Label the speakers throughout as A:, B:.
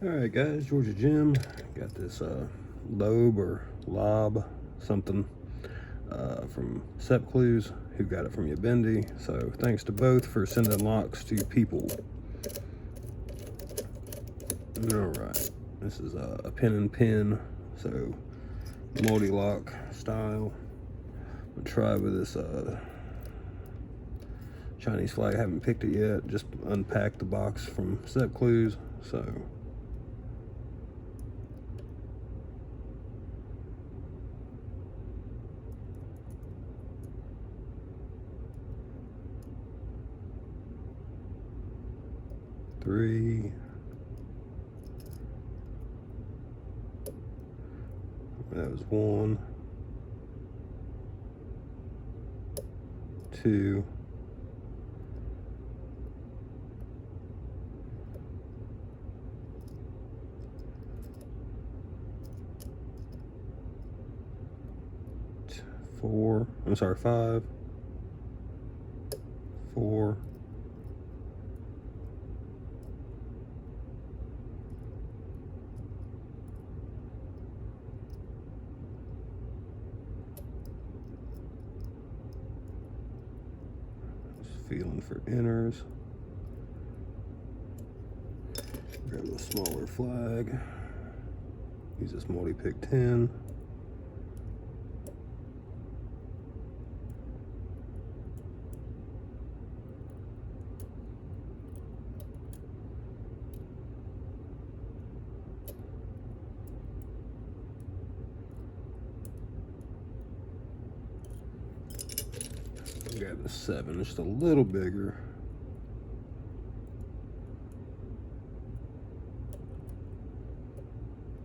A: Alright guys, Georgia Jim. Got this LOB or LOB something from Sep Clues, who got it from Yabendi. So thanks to both for sending locks to people. Alright, this is a pin and pin, so multi-lock style. I'm gonna try with this Chinese flag. I haven't picked it yet, just unpacked the box from Sep Clues. So three, that was one, two, four, I'm sorry, five, four, feeling for inners. Grab a smaller flag. Use this multi-pick 10. Grab the 7, just a little bigger.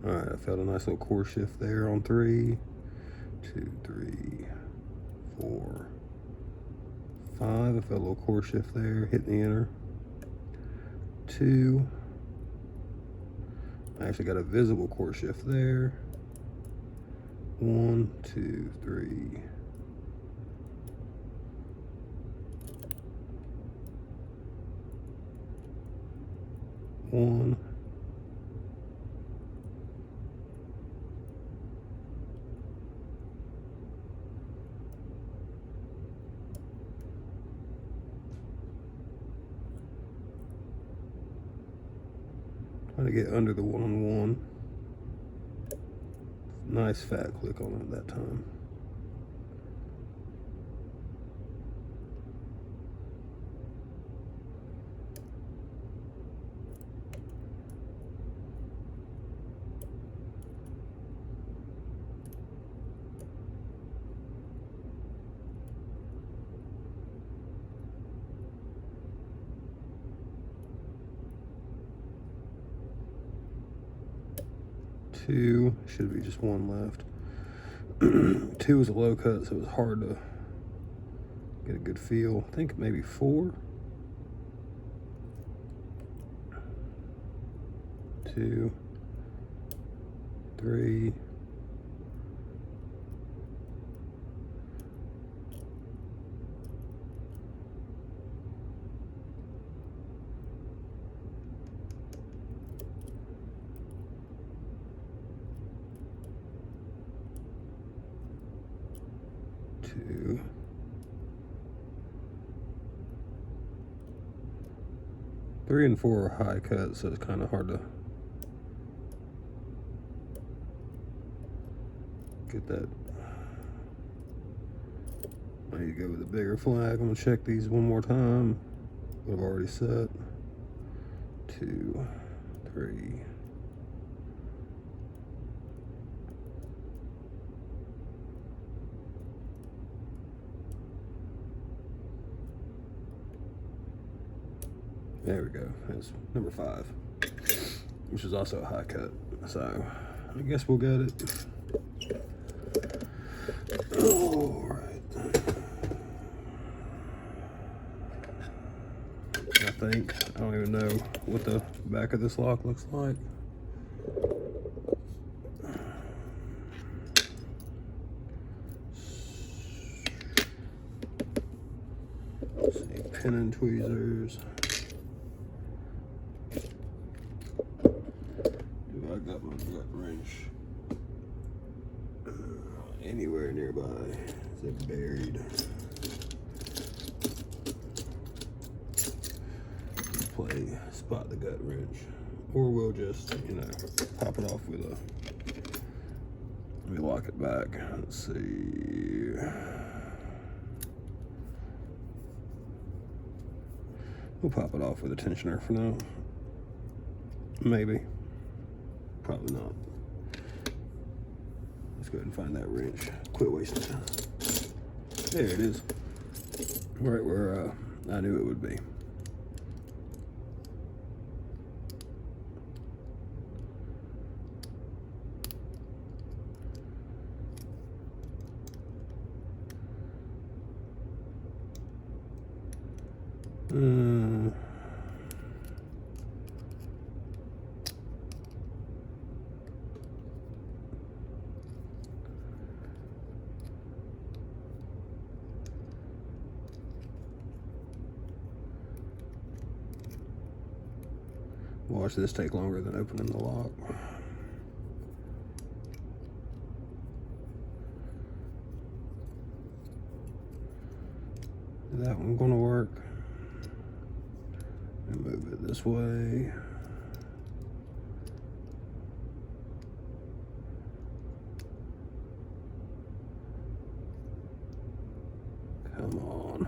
A: All right, I felt a nice little core shift there on 3, 2, 3, 4, 5. I felt a little core shift there, hitting the inner. 2. I actually got a visible core shift there. 1, 2, 3. 1, 'Trying to get under the 1-1. Nice fat click on it that time. Two, should be just one left. 2 is a low cut, so it was hard to get a good feel. I think maybe 4. 2, 3, 2, 3 and 4 are high cuts, so it's kind of hard to get that. I need to go with a bigger flag. I'm gonna check these one more time. What I've already set. 2, 3. There we go. That's number 5, which is also a high cut. So I guess we'll get it. All right. I don't even know what the back of this lock looks like. Let's see, pin and tweezers. got my gut wrench anywhere nearby. Is it buried? Play spot the gut wrench, or we'll just, you know, pop it off with a. Let me lock it back. Let's see. We'll pop it off with a tensioner for now. Maybe. Probably not. Let's go ahead and find that wrench. Quit wasting time. There it is. Right where I knew it would be. Watch this take longer than opening the lock. Is that one gonna work? And move it this way. Come on.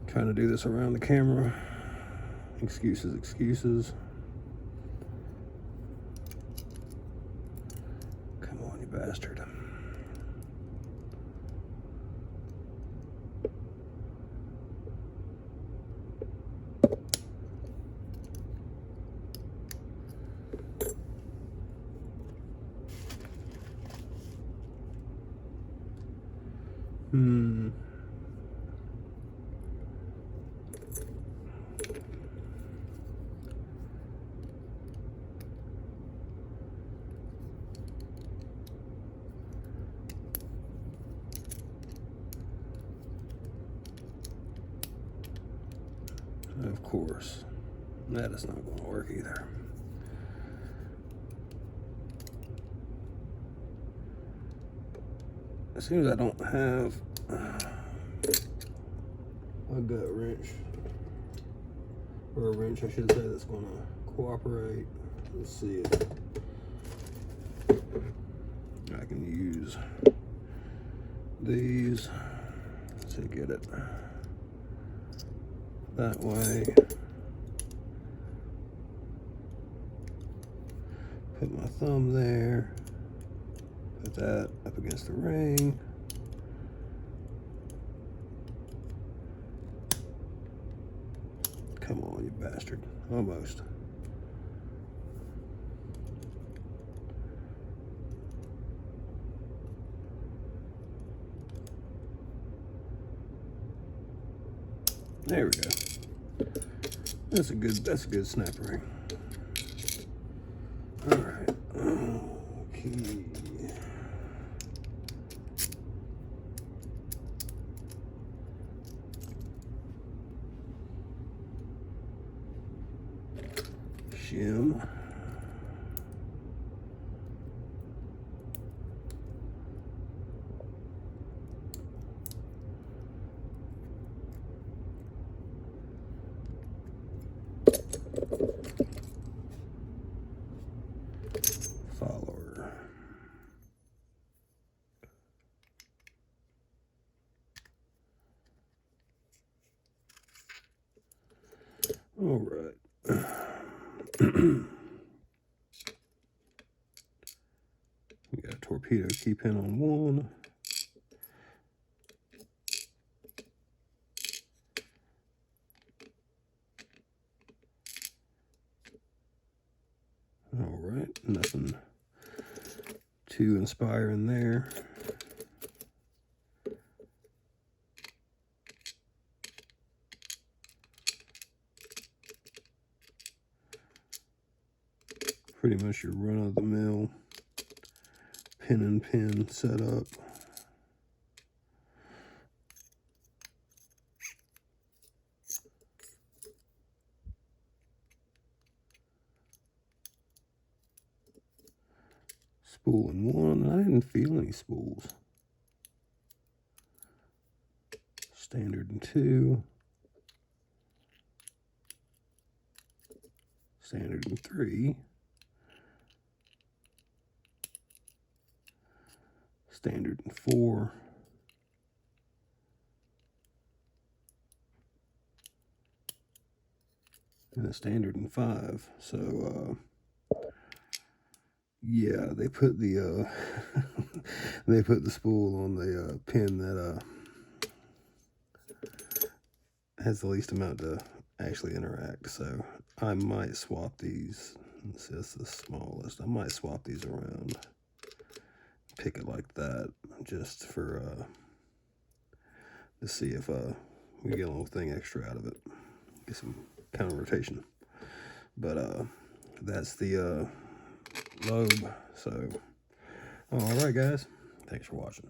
A: Trying to do this around the camera. Excuses, excuses. Come on, you bastard. Of course, that is not going to work either. As soon as I don't have a gut wrench, or a wrench, I should say, that's going to cooperate. Let's see if I can use these to get it that way. Put my thumb there. Put that up against the ring. Come on, you bastard. Almost. There we go. That's a good snap ring. All right. Okay. Shim. Follower. All right. We got a torpedo key pin on one. All right, nothing too inspiring there. Pretty much your run-of-the-mill pin and pin setup. Spool in one. I didn't feel any spools. Standard in two. Standard in three. Standard in four. And a standard in five. So, yeah, they put the they put the spool on the pin that has the least amount to actually interact. So I might swap these. This is the smallest. I might swap these around. Pick it like that, just for to see if we get a little thing extra out of it. Get some counter rotation. But that's the LOB. So, all right, guys. Thanks for watching.